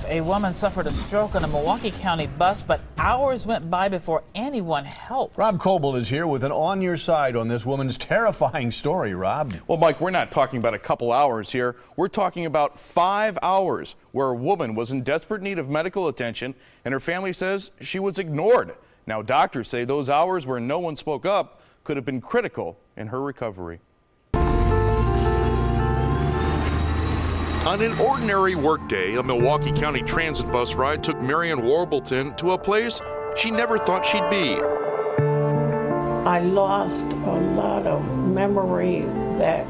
life. A woman suffered a stroke on a Milwaukee County bus, but hours went by before anyone helped. Rob Koebel is here with an on your side on this woman's terrifying story, Rob. Well, Mike, we're not talking about a couple hours here. We're talking about 5 hours where a woman was in desperate need of medical attention and her family says she was ignored. Now, doctors say those hours where no one spoke up could have been critical in her recovery. On an ordinary workday, a Milwaukee County Transit bus ride took Marion Warbleton to a place she never thought she'd be. I lost a lot of memory that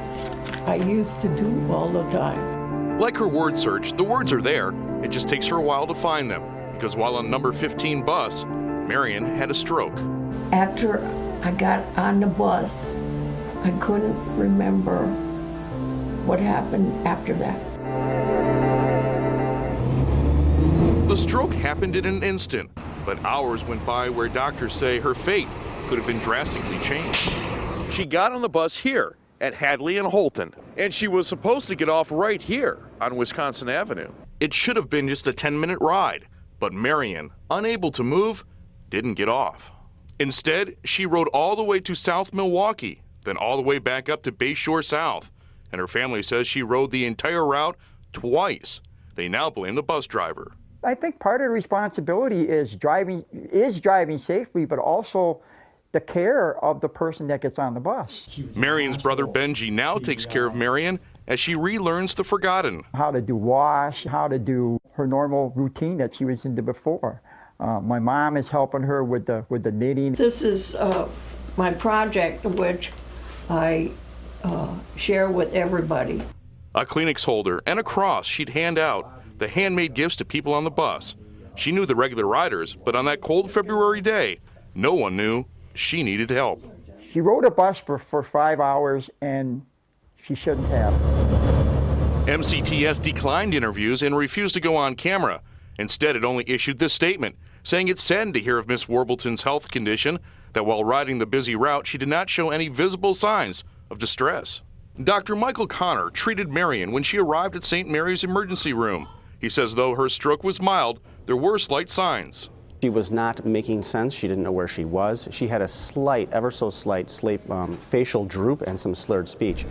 I used to do all the time. Like her word search, the words are there. It just takes her a while to find them, because while on number 15 bus, Marion had a stroke. After I got on the bus, I couldn't remember what happened after that. The stroke happened in an instant, but hours went by where doctors say her fate could have been drastically changed. She got on the bus here at Hadley and Holton, and she was supposed to get off right here on Wisconsin Avenue. It should have been just a 10-minute ride, but Marion, unable to move, didn't get off. Instead, she rode all the way to South Milwaukee, then all the way back up to Bayshore South, and her family says she rode the entire route twice. They now blame the bus driver. I think part of the responsibility is driving safely, but also the care of the person that gets on the bus. Marion's brother Benji now takes care of Marion as she relearns the forgotten. How to do wash, how to do her normal routine that she was into before. My mom is helping her with the knitting. This is my project, which I share with everybody. A Kleenex holder and a cross she'd hand out, the handmade gifts to people on the bus. She knew the regular riders, but on that cold February day, no one knew she needed help. She rode a bus for 5 hours, and she shouldn't have. MCTS declined interviews and refused to go on camera. Instead, it only issued this statement, saying it saddened to hear of Miss Warbleton's health condition, that while riding the busy route, she did not show any visible signs of distress. Dr. Michael Connor treated Marion when she arrived at St. Mary's emergency room. He says though her stroke was mild, there were slight signs. She was not making sense. She didn't know where she was. She had a slight, ever so slight, facial droop and some slurred speech.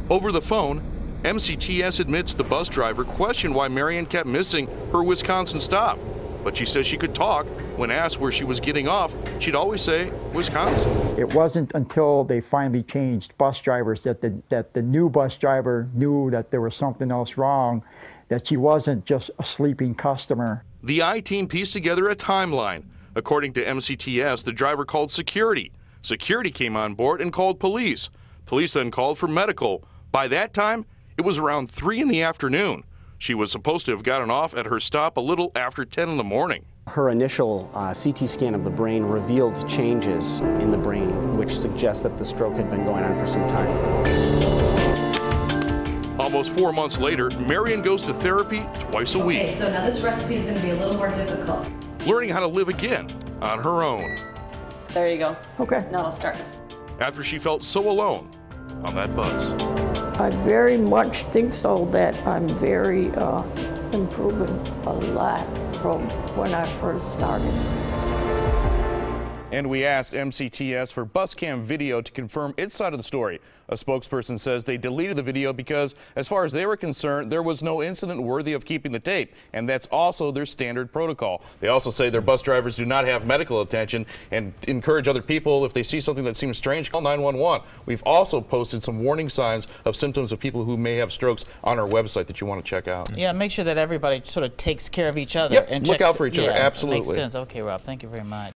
Over the phone, MCTS admits the bus driver questioned why Marion kept missing her Wisconsin stop. But she says she could talk. When asked where she was getting off, she'd always say Wisconsin. It wasn't until they finally changed bus drivers that the new bus driver knew that there was something else wrong, that she wasn't just a sleeping customer. The I-team pieced together a timeline. According to MCTS, the driver called security. Security came on board and called police. Police then called for medical. By that time, it was around 3 in the afternoon. She was supposed to have gotten off at her stop a little after 10 in the morning. Her initial CT scan of the brain revealed changes in the brain, which suggests that the stroke had been going on for some time. Almost 4 months later, Marion goes to therapy twice a week. Okay, so now this recipe is going to be a little more difficult. Learning how to live again on her own. There you go. Okay. Now I'll start. After she felt so alone on that bus. I very much think so, that I'm very improving a lot from when I first started. And we asked MCTS for bus cam video to confirm its side of the story. A spokesperson says they deleted the video because, as far as they were concerned, there was no incident worthy of keeping the tape, and that's also their standard protocol. They also say their bus drivers do not have medical attention and encourage other people, if they see something that seems strange, call 911. We've also posted some warning signs of symptoms of people who may have strokes on our website that you want to check out. Yeah, make sure that everybody sort of takes care of each other. Yep, and look checks, out for each other, absolutely. Makes sense. Okay, Rob, thank you very much.